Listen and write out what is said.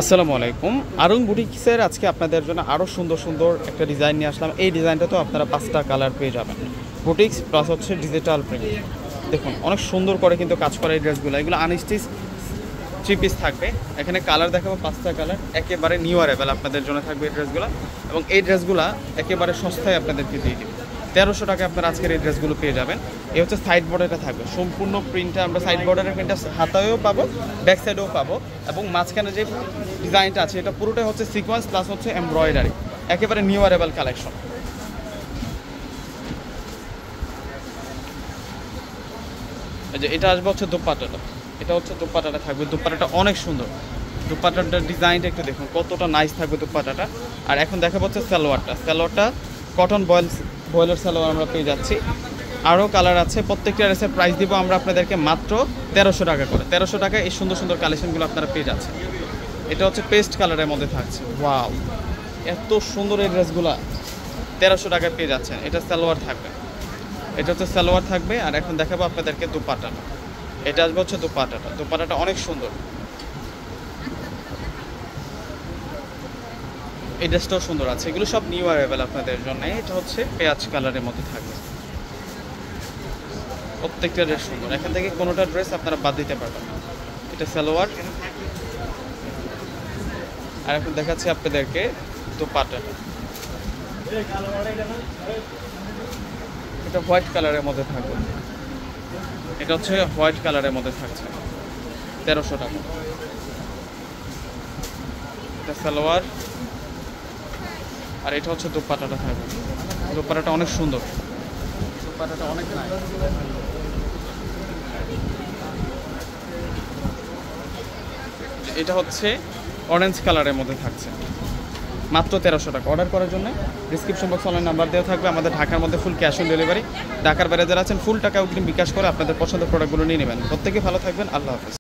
আসসালামু আলাইকুম। আরং বুটিক্সের আজকে আপনাদের জন্য আরও সুন্দর সুন্দর একটা ডিজাইন নিয়ে আসলাম। এই ডিজাইনটা তো আপনারা 5টা কালার পেয়ে যাবেন। বুটিক্স প্লাস হচ্ছে ডিজিটাল প্রিন্ট। দেখুন অনেক সুন্দর করে কিন্তু কাজ করা এই ড্রেসগুলো, এগুলো আনস্টিচ 3 পিস থাকবে। এখানে কালার দেখাবো 5টা কালার, একেবারে নিউ অ্যারাইভেল আপনাদের জন্য থাকবে এই ড্রেসগুলো। এবং এই ড্রেসগুলো একেবারে সস্তায় আপনাদেরকে দিয়ে দিবে। 1300 টাকায় আপনারা আজকের এই ড্রেসগুলো পেয়ে যাবেন। এই হচ্ছে সাইড বর্ডারটা থাকবে, সম্পূর্ণ প্রিন্টটা আমরা সাইড বর্ডারের প্রিন্টটা হাতায়ও পাবো, ব্যাক সাইডেও পাবো। এবং মাঝখানে যে ডিজাইনটা আছে এটা পুরোটাই হচ্ছে সিকোয়েন্স প্লাস হচ্ছে এমব্রয়ডারি, একেবারে নিউ অ্যারাইভেল কালেকশন। এই যে এটা আসবে হচ্ছে দোপাট্টাটা, এটা হচ্ছে দোপাট্টাটা থাকবে। দোপাট্টাটা অনেক সুন্দর, দোপাট্টাটার ডিজাইনটা একটু দেখুন কতটা নাইস থাকবে দোপাট্টাটা। আর এখন দেখাবো হচ্ছে সালোয়ারটা কটন বয়েলের সালোয়ার আমরা পেয়ে যাচ্ছি। আরও কালার আছে, প্রত্যেকটা ড্রেসের প্রাইস দিব আমরা আপনাদেরকে মাত্র 1300 টাকা করে। 1300 টাকায় এই সুন্দর সুন্দর কালেকশনগুলো আপনারা পেয়ে যাচ্ছেন। এটা হচ্ছে পেস্ট কালারের মধ্যে থাকছে। ওয়াও, এত সুন্দর এই ড্রেসগুলা 1300 টাকায় পেয়ে যাচ্ছেন। এটা সালোয়ার থাকবে, এটা হচ্ছে সালোয়ার থাকবে। আর এখন দেখাবো আপনাদেরকে দোপাট্টাটা, এটা আসবে হচ্ছে দোপাট্টাটা অনেক সুন্দর। এই ড্রেসটাও সুন্দর আছে, এগুলো সব নিউ অ্যারাইভেল আপনাদের জন্য। এটা হচ্ছে পেঁয়াজ কালারের মধ্যে থাকবে। প্রত্যেকটা ড্রেস সুন্দর, এখান থেকে কোনোটা ড্রেস আপনারা বাদ দিতে পারবেন না। এটা সালোয়ার। আর এখন দেখাচ্ছি আপনাদেরকে দোপাট্টাটা, এটা হোয়াইট কালারের মধ্যে থাকবে। এটা হচ্ছে হোয়াইট কালারের মধ্যে থাকছে, 1300 টাকা। এটা সালোয়ার। আর এটা হচ্ছে দোপাট্টাটা থাকবে। দোপাট্টাটা অনেক সুন্দর, দোপাট্টাটা অনেক নাইস। এটা হচ্ছে অরেঞ্জ কালারের মধ্যে থাকছে, মাত্র 1300 টাকা। অর্ডার করার জন্য ডিসক্রিপশন বক্সে অনলাইন নাম্বার দেওয়া থাকবে। আমাদের ঢাকার মধ্যে ফুল ক্যাশ অন ডেলিভারি, ঢাকার বাইরে যারা আছেন ফুল টাকা অগ্রিম বিকাশ করে আপনাদের পছন্দের প্রোডাক্টগুলো নিয়ে নেবেন। প্রত্যেকে ভালো থাকবেন, আল্লাহ হাফেজ।